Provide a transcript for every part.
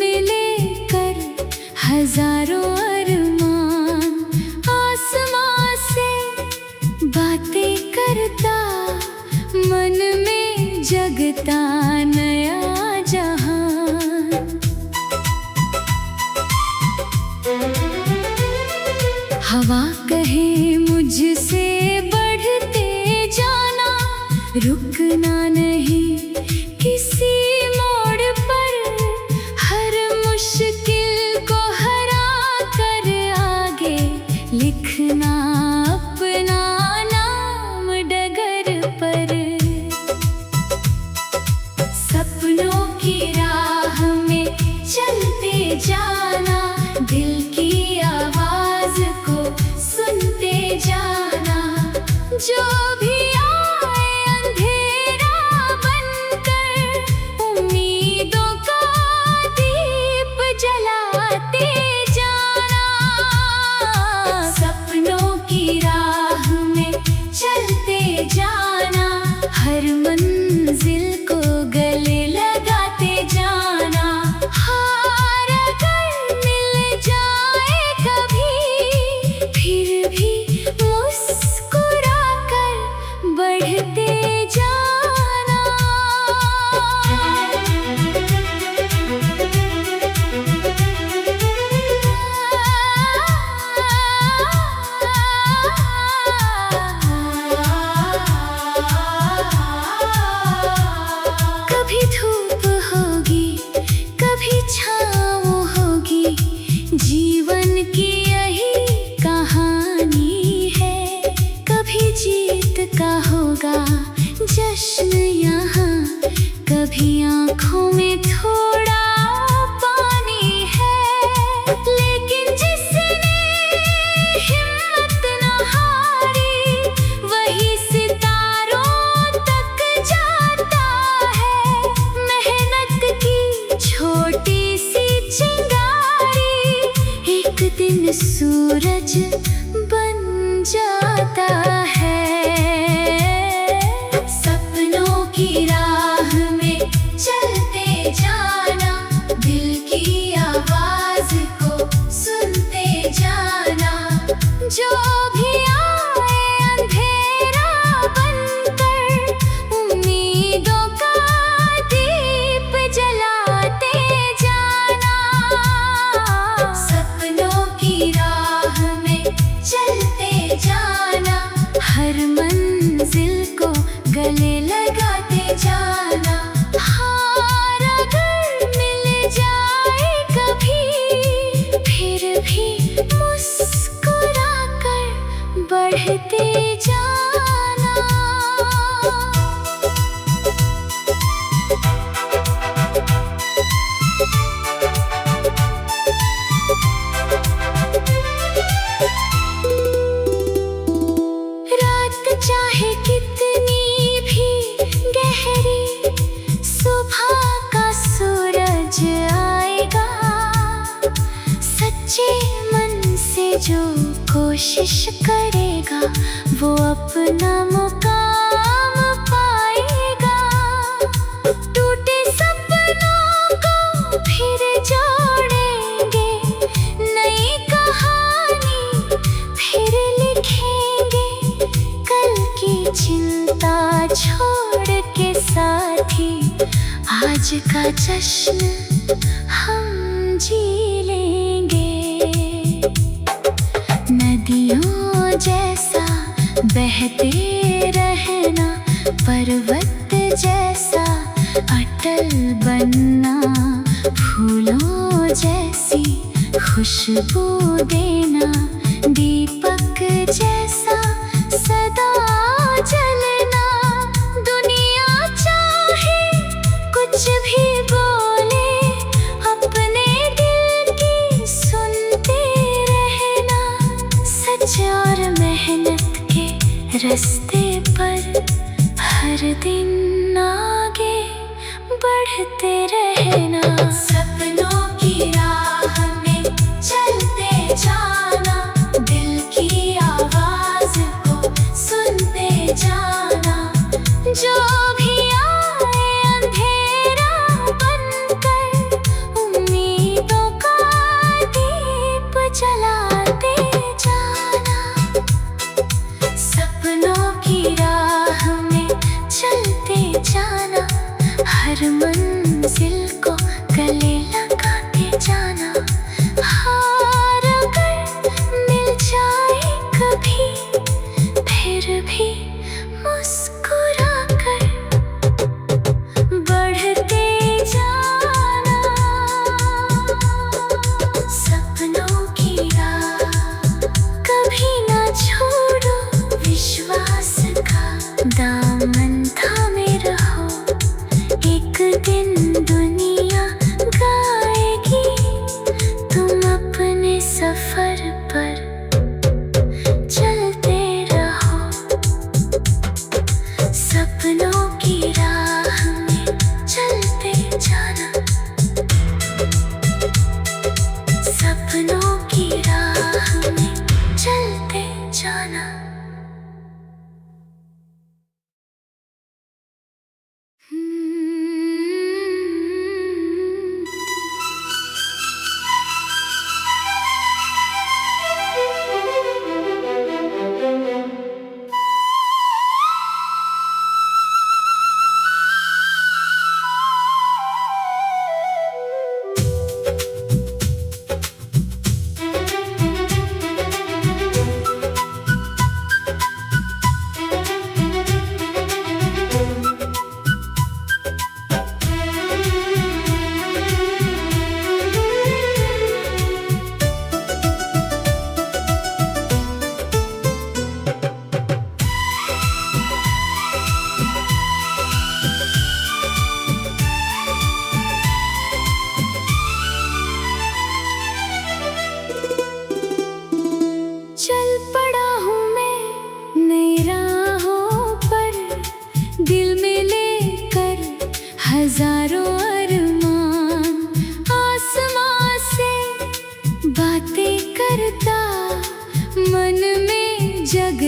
मिले कर हजारों अरमान, आसमां से बातें करता, मन में जगता नया जहान। हवा कहे मुझसे बढ़ते जाना, रुकना नहीं किसी मोड़ पर, हर मुश्किल को हरा कर आगे लिखना अपना नाम डगर पर। सपनों की राह में चलते जाना, दिल की आवाज को सुनते जाना, जो भी आए अंधेरा बनकर, उम्मीदों का दीप जलाते जाना। सपनों की राह में चलते जाना, हर मंजिल को गले लगाते जाना। हार अगर मिल जाए कभी, फिर भी मुस्कुरा कर बढ़ते जाना। कभी धूप होगी, कभी छाँव होगी, जीवन की यही कहानी है। कभी जीत का होगा जश्न यहाँ, कभी आँखों में थोड़ा पानी है, लेकिन जिसने हिम्मत न हारी, वही सितारों तक जाता है। मेहनत की छोटी सी चिंगारी, एक दिन सूरज बन जाता है। सपनों की राह में चलते जाना, दिल की आवाज को सुनते जाना, जो भी आए अंधेरा बनकर, उम्मीदों का दीप जलाते जाना। सपनों की राह में चलते जाना, हर मंजिल को गले लगाते जाना। हार अगर मिल जाए कभी, फिर भी मुस्कुरा कर बढ़ते जाना। रात चाहे कितनी भी गहरी, सुबह का सूरज आएगा। सच्चे मन से जो कोशिश करेगा, वो अपना मुकाम पाएगा। टूटे सपनों को फिर जोड़ेंगे, नई कहानी फिर लिखेंगे। कल की चिंता छोड़ के साथी, आज का जश्न हम जी लेंगे। नदियों जैसा बहते रहना, पर्वत जैसा अटल बनना, फूलों जैसी खुशबू देना, दीपक जैसा सदा जलना। दुनिया चाहे कुछ भी बोले, अपने दिल की सुनते रहना। सच और मेहनत के रास्ते पर हर दिन आगे बढ़ते रहना। सपनों की राह में चलते जाना, दिल की आवाज को सुनते जाना। जो भी आए अंधेरा बनकर, उम्मीद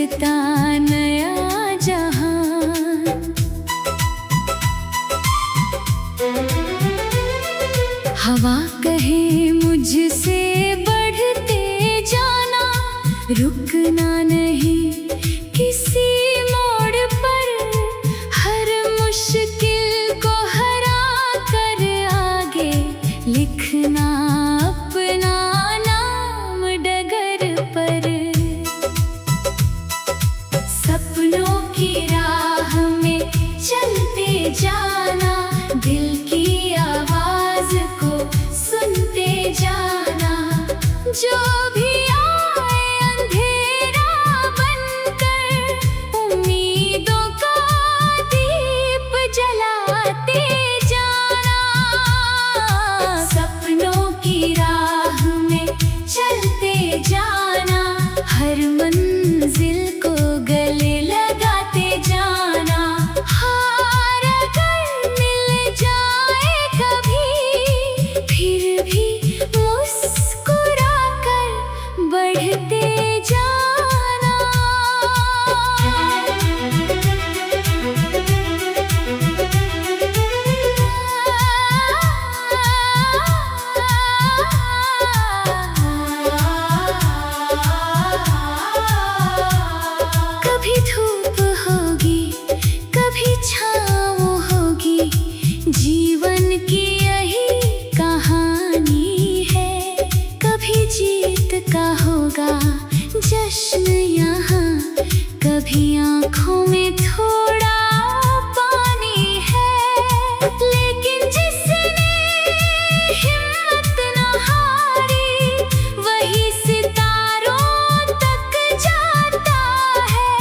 सजता नया जहान। हवा कहे मुझसे बढ़ते जाना, रुकना नहीं किसी मोड़ पर, हर मुश्किल को हरा कर आगे लिखना अपना नाम डगर पर। सपनों की राह में चलते जाना, दिल की आवाज को सुनते जाना, जो भी हर मंजिल को गले लगाते जाना। हार अगर मिल जाए कभी, फिर भी मुस्कुरा कर बढ़ते जाना। कभी धूप होगी, कभी छाँव होगी, जीवन की यही कहानी है। कभी जीत का होगा जश्न यहाँ, कभी आँखों में थोड़ा पानी है, लेकिन जिसने हिम्मत न हारी, वही सितारों तक जाता है।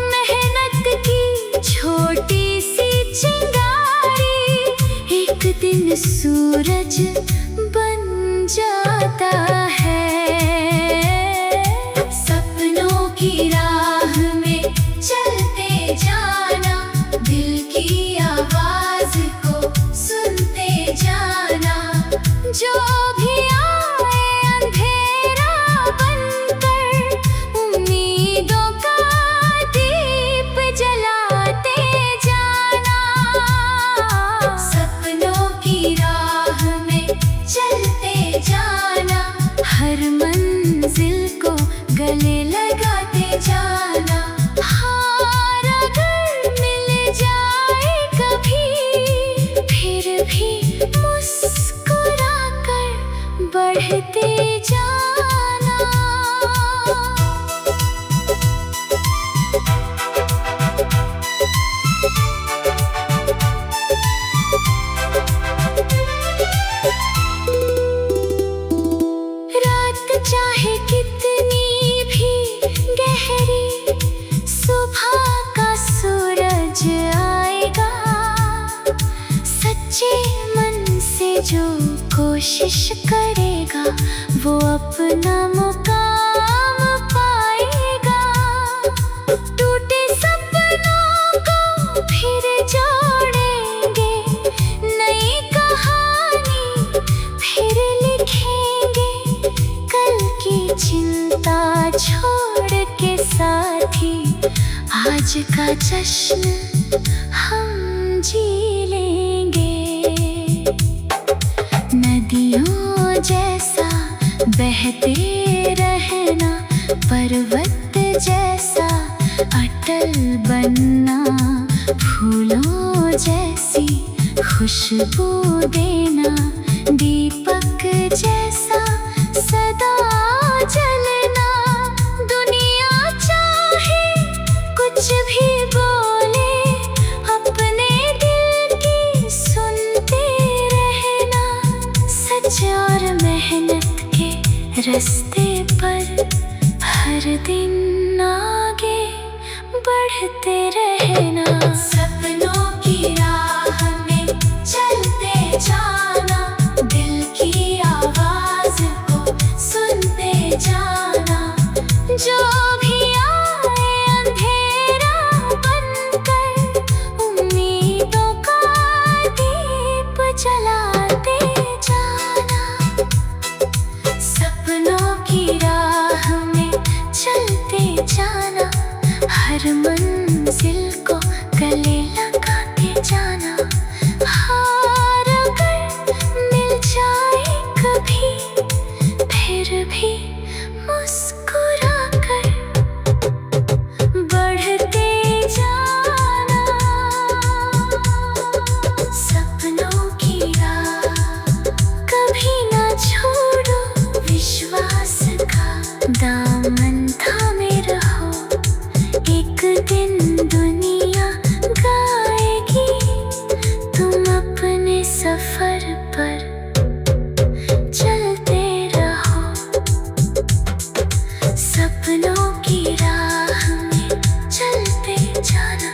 मेहनत की छोटी सी चिंगारी एक दिन सूरज बन जाता है। सपनों की राह में चलते जाना, दिल की आवाज को सुनते जाना, जो भी आए अंधेरा बनकर, उम्मीदों का दीप जलाते जाना। सपनों की राह में चलते जाना, हर मंजिल को गले लगाते जाना। हार अगर मिल जाए कभी, फिर भी मुस्कुरा कर बढ़ते जाना। रात चाहे कितनी भी गहरी, सुबह का सूरज आएगा। सच्चे मन से जो कोशिश करेगा, वो अपना मुकाम पाएगा। टूटे सपनों को फिर जोड़ेंगे, नई कहानी फिर लिखेंगे। कल की चिंता छोड़ के साथी, आज का जश्न हम जी लेंगे। नदियों जैसा बहते रहना, पर्वत जैसा अटल बनना, फूलों जैसी खुशबू देना, दीपक जैसा सदा जलना। दुनिया चाहे कुछ भी बोले, अपने दिल की सुनते रहना। सच और मेहनत के रास्ते पर हर दिन आगे बढ़ते रहना। सपनों की राह में चलते जाना, दिल की आवाज को सुनते जाना, जो भी आए अंधेरा बनकर, उम्मीदों का दीप जलाते जाना। सपनों की राह में चलते जाना, हर मंजिल को गले लगा के जाना। हार अगर मिल जाए कभी, फिर भी मुस्कुरा कर बढ़ते जाना। सपनों की राह कभी ना छोड़ो, विश्वास का दामन थामे रहो। एक दिन दुनिया गाएगी, तुम अपने सफर पर चलते रहो। सपनों की राह में चलते जाना।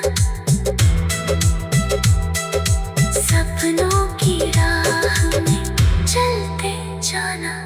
सपनों की राह में चलते जाना।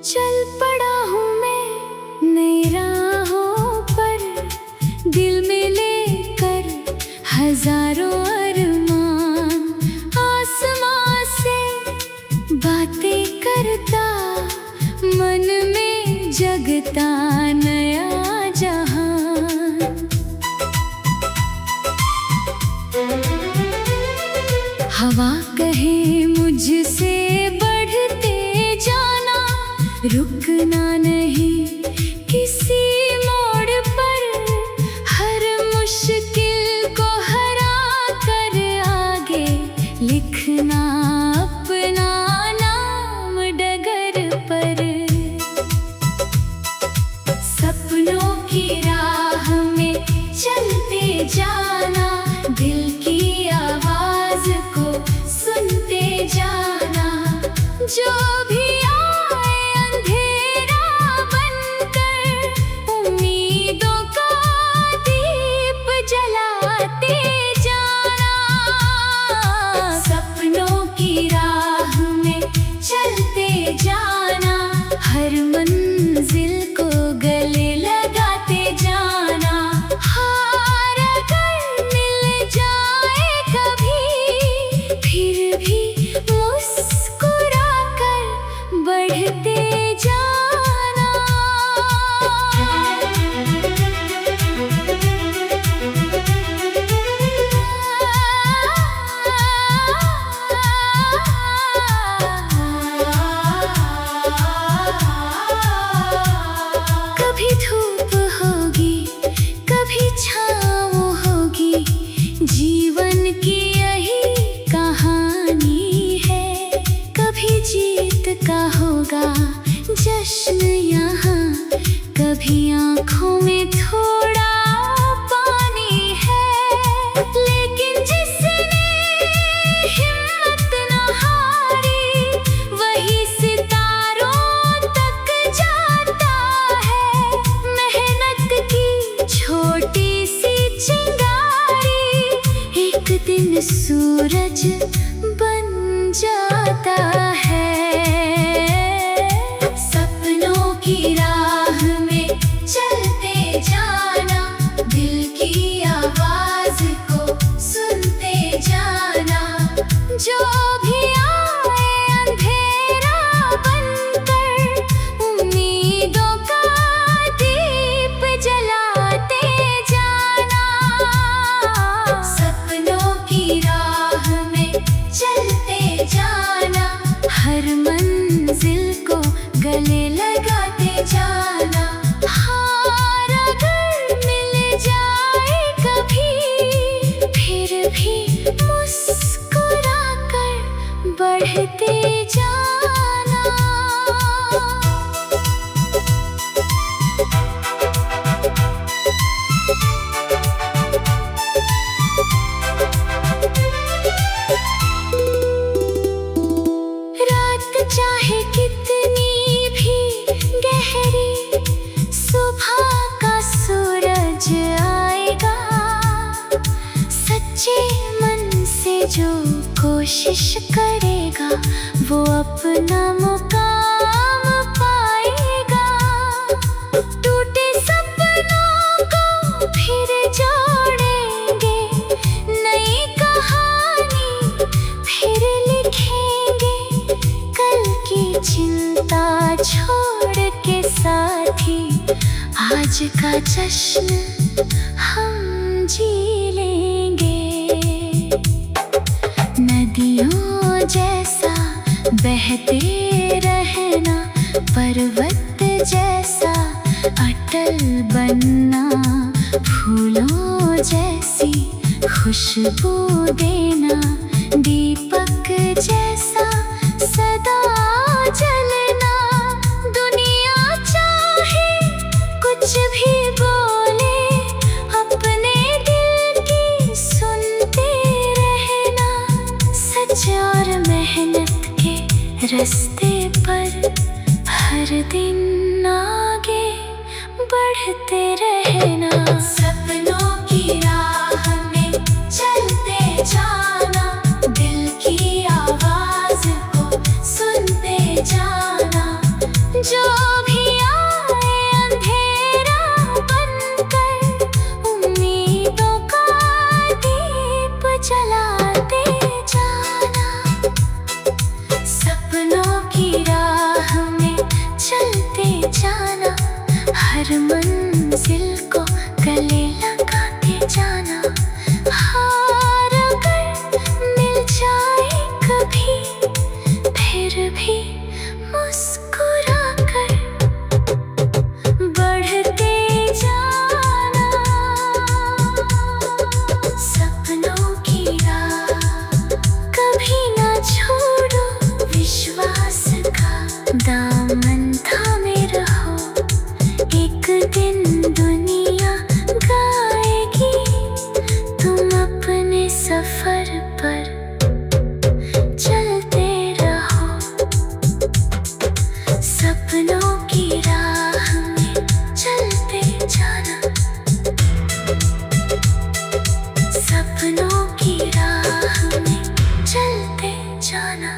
चल पड़ा हूँ मैं नई राहों पर, दिल में लेकर हजारों अरमान। आसमां से बातें करता, मन में जगता नया जहान। हवा कहे मुझसे बढ़ते जाना, रुकना नहीं किसी मोड़ पर। हर मुश्किल को हरा कर आगे लिखना अपना नाम डगर पर। सपनों की राह में चलते जाना, दिल की आवाज को सुनते जाना। जो भी आए अंधेरा बनकर, उम्मीदों का दीप जलाते जाना। सपनों की राह में चलते जाना, हर मंजिल को गले लगाते जाना। हार अगर मिल जाए कभी, फिर भी मुस्कुरा कर बढ़ते जाना। कभी धूप होगी, कभी छाँव होगी, जीवन की यही कहानी है। कभी जीत का होगा जश्न यहाँ, कभी आँखों में थोड़ा पानी है। लेकिन जिसने हिम्मत न हारी, वही सितारों तक जाता है। मेहनत की छोटी सी चिंगारी, एक दिन सूरज बन जाता है। सपनों की राह में चलते जाना, दिल की आवाज को सुनते जाना। जो भी आए अंधेरा बनकर, उम्मीदों का दीप जलाते जाना। सपनों की राह में चलते जाना, हर मंजिल को गले लगाते जाना। हार अगर मिल जाए कभी, फिर बढ़ते जाना। रात चाहे कितनी भी गहरी, सुबह का सूरज आएगा। सच्चे मन से जो कोशिश करेगा वो अपना मुकाम पाएगा। टूटे सपनों को फिर जोड़ेंगे, नई कहानी फिर लिखेंगे। कल की चिंता छोड़ के साथी आज का जश्न हम जी लेंगे। नदियों जैसा बहते रहना, पर्वत जैसा अटल बनना। फूलों जैसी खुशबू देना, दीपक जैसा सदा जलना। दुनिया चाहे कुछ भी बोले, अपने दिल की सुनते रहना। सच और मेहनत के रास्ते पर हर दिन आगे बढ़ते रहना। सपनों की राह में चलते जाना, दिल की आवाज को सुनते जाना। जो भी आए अंधेरा बनकर, उम्मीदों का दीप जलाते जाना। सपनों की राह में चलते जाना, हर मंजिल को गले लगाते जाना। हार अगर मिल जाए कभी, फिर भी मुस्कुरा कर बढ़ते जाना। सपनों की राह कभी ना छोड़ो, विश्वास का दामन थामे रहो। एक दिन दुनिया गाएगी, तुम अपने सफर पर चलते रहो। सपनों की राह में चलते जाना, सपनों की राह में चलते जाना।